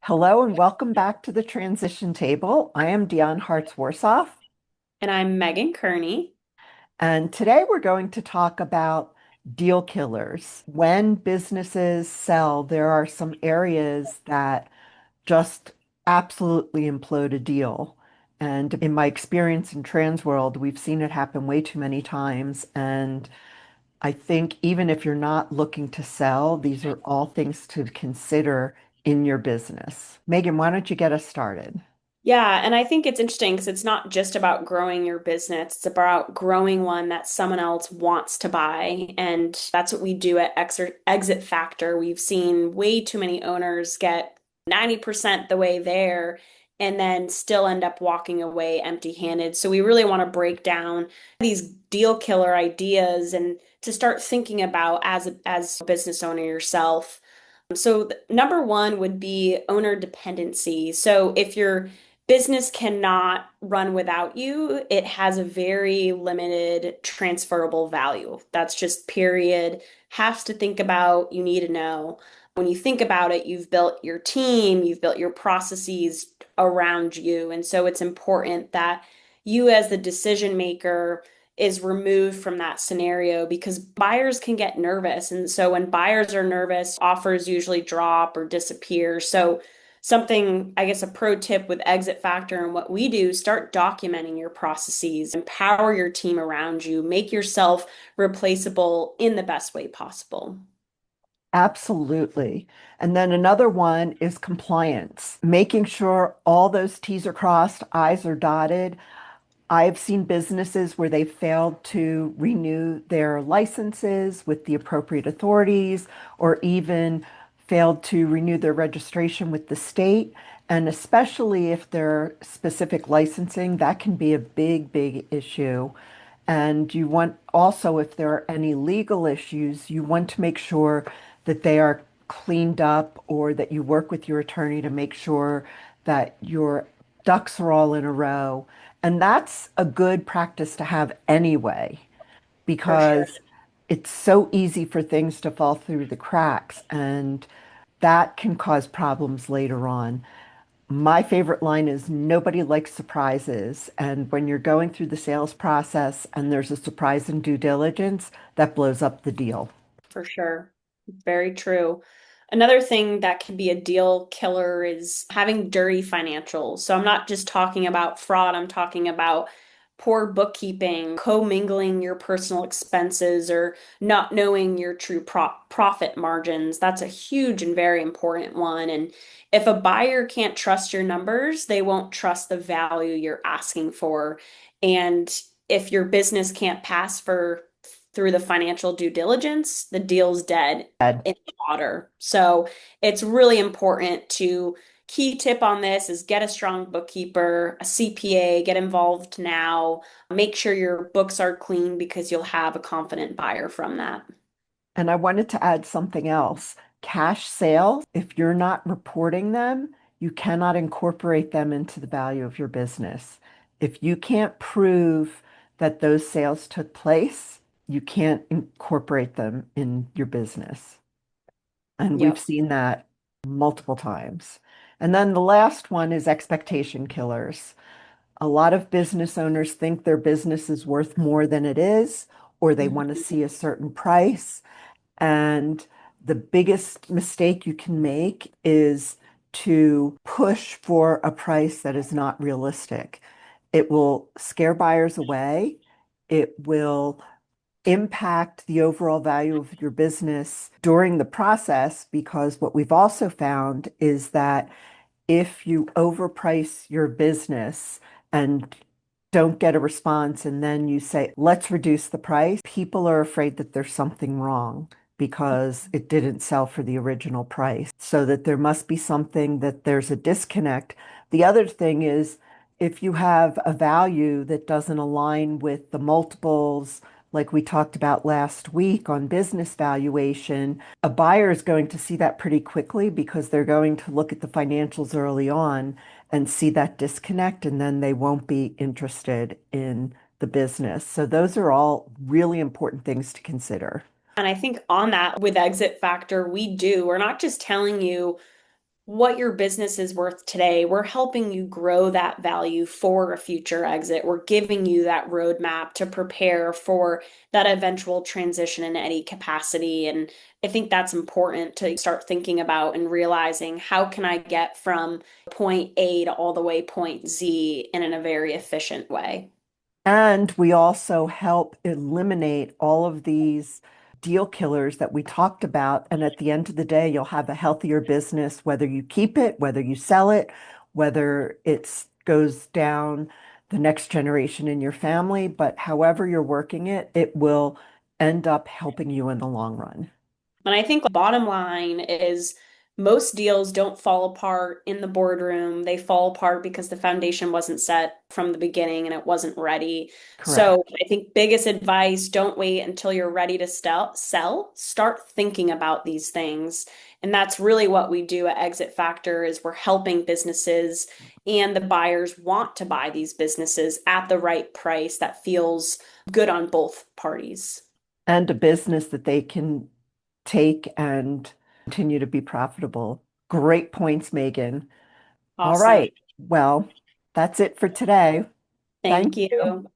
Hello and welcome back to the Transition Table. I am Diane Hartz-Warsoff, And I'm Megan Kearney. and today we're going to talk about deal killers. When businesses sell, there are some areas that just absolutely implode a deal. And in my experience in trans world, we've seen it happen way too many times. And I think even if you're not looking to sell, these are all things to consider in your business. Megan, why don't you get us started? Yeah, and I think it's interesting because it's not just about growing your business, it's about growing one that someone else wants to buy. And that's what we do at Exit Factor. We've seen way too many owners get 90% the way there and then still end up walking away empty-handed. So we really want to break down these deal killer ideas and to start thinking about as a business owner yourself. So, number one would be owner dependency. So, if your business cannot run without you, it has a very limited transferable value. That's just period. Has to think about, you need to know. When you think about it, you've built your team, you've built your processes around you. And so, it's important that you, as the decision maker, is removed from that scenario because buyers can get nervous. And so when buyers are nervous, offers usually drop or disappear. So something, I guess, a pro tip with Exit Factor and what we do, start documenting your processes, empower your team around you, make yourself replaceable in the best way possible. Absolutely. And then another one is compliance, making sure all those T's are crossed, I's are dotted. I've seen businesses where they failed to renew their licenses with the appropriate authorities or even failed to renew their registration with the state. And especially if they're specific licensing, that can be a big, big issue. And you want also, if there are any legal issues, you want to make sure that they are cleaned up or that you work with your attorney to make sure that your ducks are all in a row. And that's a good practice to have anyway, For sure. because it's so easy for things to fall through the cracks, and that can cause problems later on. My favorite line is nobody likes surprises. And when you're going through the sales process and there's a surprise in due diligence, that blows up the deal. For sure. Very true. Another thing that can be a deal killer is having dirty financials. So I'm not just talking about fraud, I'm talking about poor bookkeeping, commingling your personal expenses, or not knowing your true profit margins. That's a huge and very important one. And if a buyer can't trust your numbers, they won't trust the value you're asking for. And if your business can't pass for through the financial due diligence, the deal's dead Ed. in the water. So it's really important to key tip on this is get a strong bookkeeper, a CPA, get involved now. Make sure your books are clean because you'll have a confident buyer from that. And I wanted to add something else. Cash sales, if you're not reporting them, you cannot incorporate them into the value of your business. If you can't prove that those sales took place, you can't incorporate them in your business. And we've Yep. seen that multiple times. And then the last one is expectation killers. A lot of business owners think their business is worth more than it is, or they want to Mhm. see a certain price. And the biggest mistake you can make is to push for a price that is not realistic. It will scare buyers away. It will impact the overall value of your business during the process, because what we've also found is that if you overprice your business and don't get a response and then you say, let's reduce the price, people are afraid that there's something wrong because it didn't sell for the original price. So that there must be something, that there's a disconnect. The other thing is if you have a value that doesn't align with the multiples, like we talked about last week on business valuation, a buyer is going to see that pretty quickly because they're going to look at the financials early on and see that disconnect, and then they won't be interested in the business. So those are all really important things to consider. And I think on that with Exit Factor, we're not just telling you what your business is worth today. We're helping you grow that value for a future exit. We're giving you that roadmap to prepare for that eventual transition in any capacity. And I think that's important to start thinking about and realizing how can I get from point A to all the way point Z and in a very efficient way. And we also help eliminate all of these deal killers that we talked about. And at the end of the day, you'll have a healthier business, whether you keep it, whether you sell it, whether it goes down the next generation in your family. But however you're working it, it will end up helping you in the long run. And I think bottom line is most deals don't fall apart in the boardroom. They fall apart because the foundation wasn't set from the beginning and it wasn't ready. Correct. So I think biggest advice, don't wait until you're ready to sell. Start thinking about these things. And that's really what we do at Exit Factor is we're helping businesses and the buyers want to buy these businesses at the right price that feels good on both parties. And a business that they can take and continue to be profitable. Great points, Megan. All Awesome. right. Well, that's it for today. Thank Thank you. you.